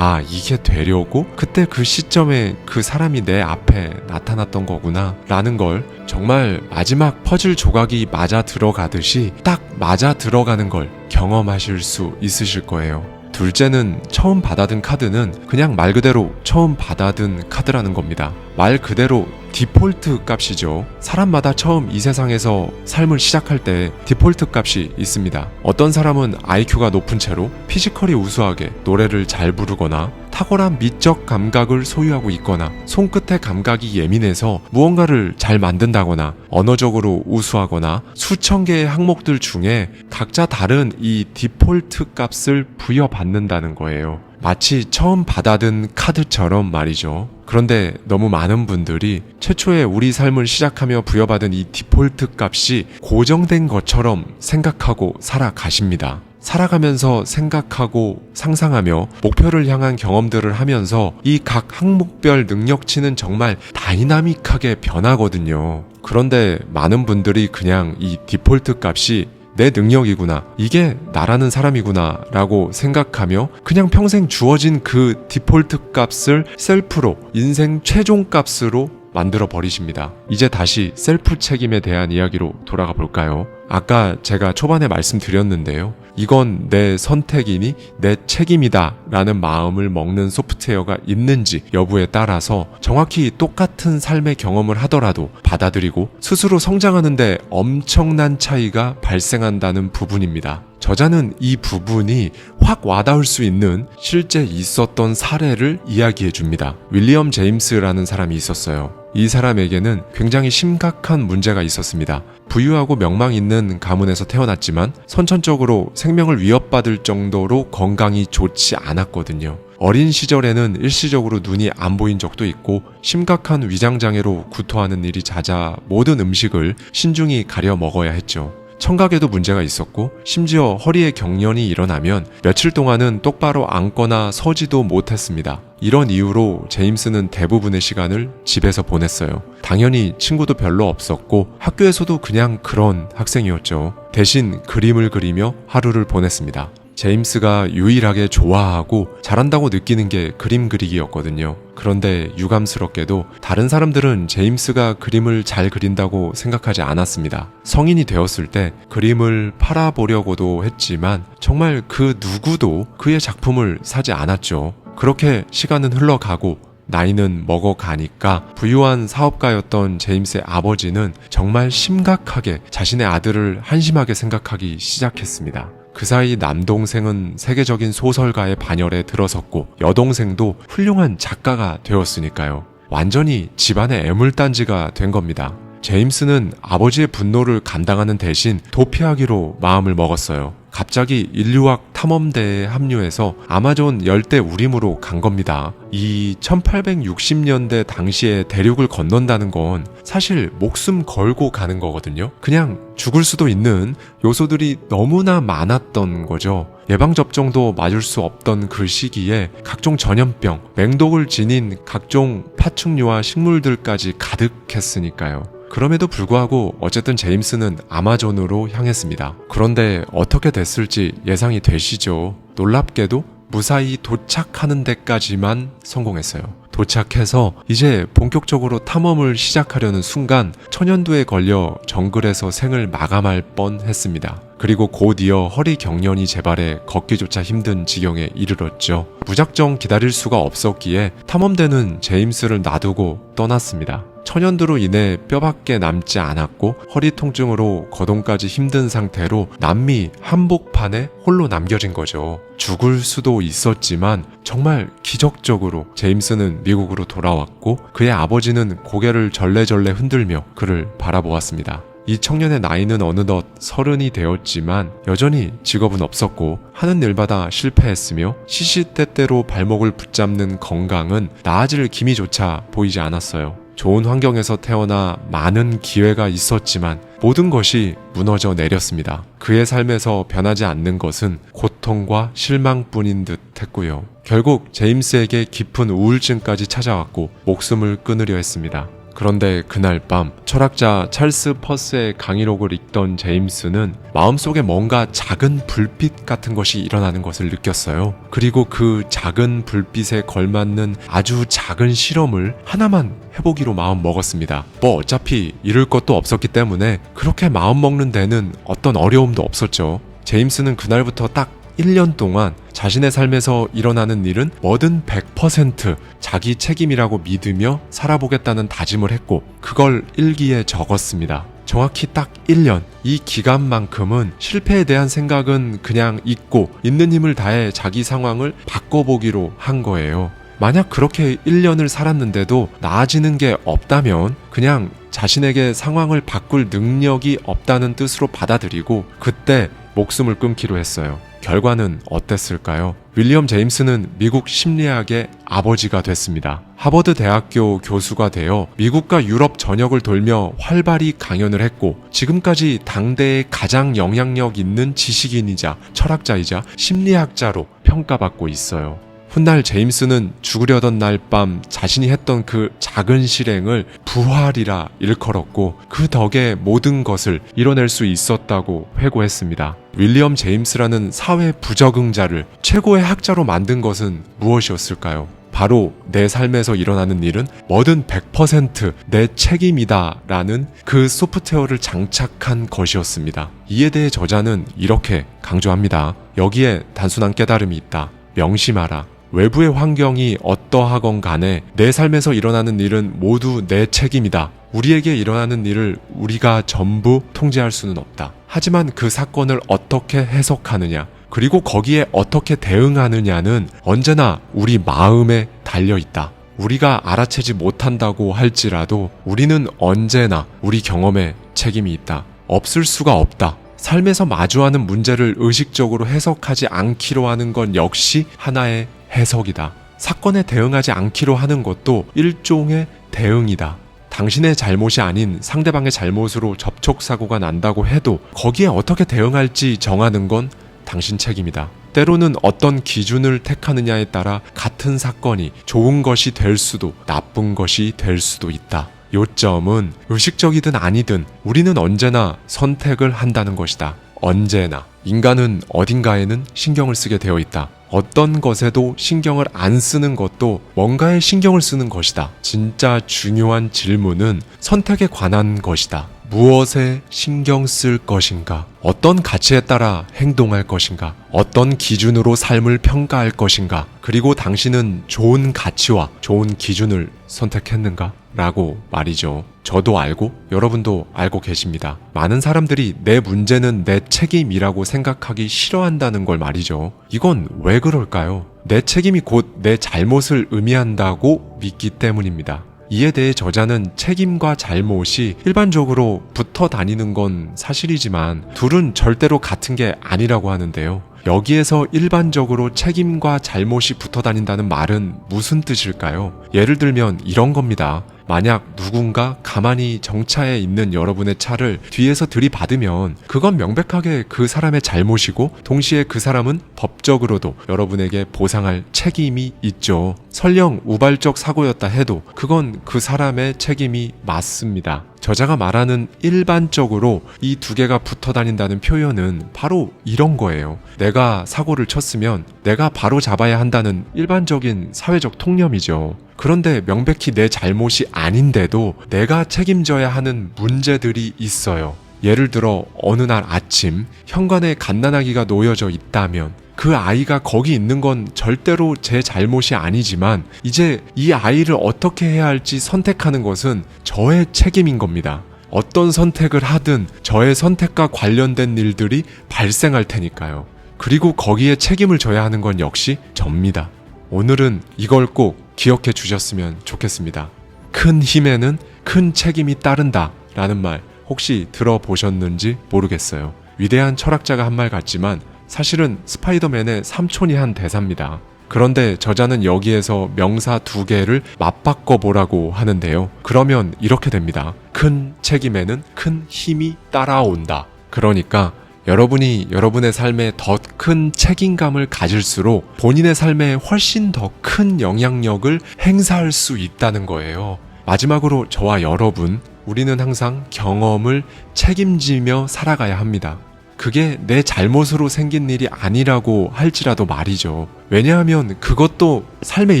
이게 되려고 그때 그 시점에 그 사람이 내 앞에 나타났던 거구나 라는 걸 정말 마지막 퍼즐 조각이 맞아 들어가듯이 딱 맞아 들어가는 걸 경험하실 수 있으실 거예요. 둘째는 처음 받아든 카드는 그냥 말 그대로 처음 받아든 카드라는 겁니다. 말 그대로 디폴트 값이죠. 사람마다 처음 이 세상에서 삶을 시작할 때 디폴트 값이 있습니다. 어떤 사람은 IQ가 높은 채로 피지컬이 우수하게 노래를 잘 부르거나 탁월한 미적 감각을 소유하고 있거나 손끝의 감각이 예민해서 무언가를 잘 만든다거나 언어적으로 우수하거나 수천 개의 항목들 중에 각자 다른 이 디폴트 값을 부여받는다는 거예요. 마치 처음 받아든 카드처럼 말이죠. 그런데 너무 많은 분들이 최초에 우리 삶을 시작하며 부여받은 이 디폴트 값이 고정된 것처럼 생각하고 살아가십니다. 살아가면서 생각하고 상상하며 목표를 향한 경험들을 하면서 이 각 항목별 능력치는 정말 다이나믹하게 변하거든요. 그런데 많은 분들이 그냥 이 디폴트 값이 내 능력이구나, 이게 나라는 사람이구나 라고 생각하며 그냥 평생 주어진 그 디폴트 값을 셀프로 인생 최종 값으로 만들어 버리십니다. 이제 다시 셀프 책임에 대한 이야기로 돌아가 볼까요? 아까 제가 초반에 말씀드렸는데요. 이건 내 선택이니 내 책임이다 라는 마음을 먹는 소프트웨어가 있는지 여부에 따라서 정확히 똑같은 삶의 경험을 하더라도 받아들이고 스스로 성장하는데 엄청난 차이가 발생한다는 부분입니다. 저자는 이 부분이 확 와닿을 수 있는 실제 있었던 사례를 이야기해 줍니다. 윌리엄 제임스라는 사람이 있었어요. 이 사람에게는 굉장히 심각한 문제가 있었습니다. 부유하고 명망 있는 가문에서 태어났지만 선천적으로 생명을 위협받을 정도로 건강이 좋지 않았거든요. 어린 시절에는 일시적으로 눈이 안 보인 적도 있고 심각한 위장장애로 구토하는 일이 잦아 모든 음식을 신중히 가려 먹어야 했죠. 청각에도 문제가 있었고 심지어 허리에 경련이 일어나면 며칠 동안은 똑바로 앉거나 서지도 못했습니다. 이런 이유로 제임스는 대부분의 시간을 집에서 보냈어요. 당연히 친구도 별로 없었고 학교에서도 그냥 그런 학생이었죠. 대신 그림을 그리며 하루를 보냈습니다. 제임스가 유일하게 좋아하고 잘한다고 느끼는 게 그림 그리기였거든요. 그런데 유감스럽게도 다른 사람들은 제임스가 그림을 잘 그린다고 생각하지 않았습니다. 성인이 되었을 때 그림을 팔아보려고도 했지만 정말 그 누구도 그의 작품을 사지 않았죠. 그렇게 시간은 흘러가고 나이는 먹어가니까 부유한 사업가였던 제임스의 아버지는 정말 심각하게 자신의 아들을 한심하게 생각하기 시작했습니다. 그 사이 남동생은 세계적인 소설가의 반열에 들어섰고 여동생도 훌륭한 작가가 되었으니까요. 완전히 집안의 애물단지가 된 겁니다. 제임스는 아버지의 분노를 감당하는 대신 도피하기로 마음을 먹었어요. 갑자기 인류학 탐험대에 합류해서 아마존 열대 우림으로 간 겁니다. 이 1860년대 당시에 대륙을 건넌다는 건 사실 목숨 걸고 가는 거거든요. 그냥 죽을 수도 있는 요소들이 너무나 많았던 거죠. 예방접종도 맞을 수 없던 그 시기에 각종 전염병, 맹독을 지닌 각종 파충류와 식물들까지 가득했으니까요. 그럼에도 불구하고 어쨌든 제임스는 아마존으로 향했습니다. 그런데 어떻게 됐을지 예상이 되시죠? 놀랍게도 무사히 도착하는 데까지만 성공했어요. 도착해서 이제 본격적으로 탐험을 시작하려는 순간 천연두에 걸려 정글에서 생을 마감할 뻔했습니다. 그리고 곧이어 허리 경련이 재발해 걷기조차 힘든 지경에 이르렀죠. 무작정 기다릴 수가 없었기에 탐험대는 제임스를 놔두고 떠났습니다. 천연두로 인해 뼈밖에 남지 않았고 허리 통증으로 거동까지 힘든 상태로 남미 한복판에 홀로 남겨진 거죠. 죽을 수도 있었지만 정말 기적적으로 제임스는 미국으로 돌아왔고 그의 아버지는 고개를 절레절레 흔들며 그를 바라보았습니다. 이 청년의 나이는 어느덧 30이 되었지만 여전히 직업은 없었고 하는 일마다 실패했으며 시시때때로 발목을 붙잡는 건강은 나아질 기미조차 보이지 않았어요. 좋은 환경에서 태어나 많은 기회가 있었지만 모든 것이 무너져 내렸습니다. 그의 삶에서 변하지 않는 것은 고통과 실망뿐인 듯 했고요. 결국 제임스에게 깊은 우울증까지 찾아왔고 목숨을 끊으려 했습니다. 그런데 그날 밤 철학자 찰스 퍼스의 강의록을 읽던 제임스는 마음속에 뭔가 작은 불빛 같은 것이 일어나는 것을 느꼈어요. 그리고 그 작은 불빛에 걸맞는 아주 작은 실험을 하나만 해보기로 마음 먹었습니다. 뭐 어차피 이룰 것도 없었기 때문에 그렇게 마음 먹는 데는 어떤 어려움도 없었죠. 제임스는 그날부터 딱 1년 동안 자신의 삶에서 일어나는 일은 뭐든 100% 자기 책임이라고 믿으며 살아보겠다는 다짐을 했고 그걸 일기에 적었습니다. 정확히 딱 1년, 이 기간만큼은 실패에 대한 생각은 그냥 잊고 있는 힘을 다해 자기 상황을 바꿔보기로 한 거예요. 만약 그렇게 1년을 살았는데도 나아지는 게 없다면 그냥 자신에게 상황을 바꿀 능력이 없다는 뜻으로 받아들이고 그때 목숨을 끊기로 했어요. 결과는 어땠을까요? 윌리엄 제임스는 미국 심리학의 아버지가 됐습니다. 하버드 대학교 교수가 되어 미국과 유럽 전역을 돌며 활발히 강연을 했고 지금까지 당대의 가장 영향력 있는 지식인이자 철학자이자 심리학자로 평가받고 있어요. 훗날 제임스는 죽으려던 날 밤 자신이 했던 그 작은 실행을 부활이라 일컬었고 그 덕에 모든 것을 이뤄낼 수 있었다고 회고했습니다. 윌리엄 제임스라는 사회 부적응자를 최고의 학자로 만든 것은 무엇이었을까요? 바로 내 삶에서 일어나는 일은 뭐든 100% 내 책임이다 라는 그 소프트웨어를 장착한 것이었습니다. 이에 대해 저자는 이렇게 강조합니다. 여기에 단순한 깨달음이 있다. 명심하라. 외부의 환경이 어떠하건 간에 내 삶에서 일어나는 일은 모두 내 책임이다. 우리에게 일어나는 일을 우리가 전부 통제할 수는 없다. 하지만 그 사건을 어떻게 해석하느냐, 그리고 거기에 어떻게 대응하느냐는 언제나 우리 마음에 달려있다. 우리가 알아채지 못한다고 할지라도 우리는 언제나 우리 경험에 책임이 있다. 없을 수가 없다. 삶에서 마주하는 문제를 의식적으로 해석하지 않기로 하는 건 역시 하나의 해석이다. 사건에 대응하지 않기로 하는 것도 일종의 대응이다. 당신의 잘못이 아닌 상대방의 잘못으로 접촉사고가 난다고 해도 거기에 어떻게 대응할지 정하는 건 당신 책임이다. 때로는 어떤 기준을 택하느냐에 따라 같은 사건이 좋은 것이 될 수도 나쁜 것이 될 수도 있다. 요점은 의식적이든 아니든 우리는 언제나 선택을 한다는 것이다. 언제나. 인간은 어딘가에는 신경을 쓰게 되어 있다. 어떤 것에도 신경을 안 쓰는 것도 뭔가에 신경을 쓰는 것이다. 진짜 중요한 질문은 선택에 관한 것이다. 무엇에 신경 쓸 것인가? 어떤 가치에 따라 행동할 것인가? 어떤 기준으로 삶을 평가할 것인가? 그리고 당신은 좋은 가치와 좋은 기준을 선택했는가? 라고 말이죠. 저도 알고 여러분도 알고 계십니다. 많은 사람들이 내 문제는 내 책임이라고 생각하기 싫어한다는 걸 말이죠. 이건 왜 그럴까요? 내 책임이 곧 내 잘못을 의미한다고 믿기 때문입니다. 이에 대해 저자는 책임과 잘못이 일반적으로 붙어 다니는 건 사실이지만 둘은 절대로 같은 게 아니라고 하는데요. 여기에서 일반적으로 책임과 잘못이 붙어 다닌다는 말은 무슨 뜻일까요? 예를 들면 이런 겁니다. 만약 누군가 가만히 정차해 있는 여러분의 차를 뒤에서 들이받으면 그건 명백하게 그 사람의 잘못이고 동시에 그 사람은 법적으로도 여러분에게 보상할 책임이 있죠. 설령 우발적 사고였다 해도 그건 그 사람의 책임이 맞습니다. 저자가 말하는 일반적으로 이 두 개가 붙어 다닌다는 표현은 바로 이런 거예요. 내가 사고를 쳤으면 내가 바로 잡아야 한다는 일반적인 사회적 통념이죠. 그런데 명백히 내 잘못이 아닌데도 내가 책임져야 하는 문제들이 있어요. 예를 들어 어느 날 아침 현관에 갓난아기가 놓여져 있다면 그 아이가 거기 있는 건 절대로 제 잘못이 아니지만 이제 이 아이를 어떻게 해야 할지 선택하는 것은 저의 책임인 겁니다. 어떤 선택을 하든 저의 선택과 관련된 일들이 발생할 테니까요. 그리고 거기에 책임을 져야 하는 건 역시 접니다. 오늘은 이걸 꼭 기억해 주셨으면 좋겠습니다. 큰 힘에는 큰 책임이 따른다 라는 말 혹시 들어보셨는지 모르겠어요. 위대한 철학자가 한 말 같지만 사실은 스파이더맨의 삼촌이 한 대사입니다. 그런데 저자는 여기에서 명사 2개를 맞바꿔 보라고 하는데요. 그러면 이렇게 됩니다. 큰 책임에는 큰 힘이 따라온다. 그러니까 여러분이 여러분의 삶에 더 큰 책임감을 가질수록 본인의 삶에 훨씬 더 큰 영향력을 행사할 수 있다는 거예요. 마지막으로 저와 여러분, 우리는 항상 경험을 책임지며 살아가야 합니다. 그게 내 잘못으로 생긴 일이 아니라고 할지라도 말이죠. 왜냐하면 그것도 삶의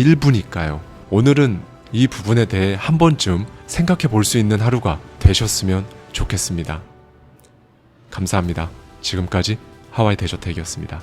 일부니까요. 오늘은 이 부분에 대해 한 번쯤 생각해 볼 수 있는 하루가 되셨으면 좋겠습니다. 감사합니다. 지금까지 하와이 대저택이었습니다.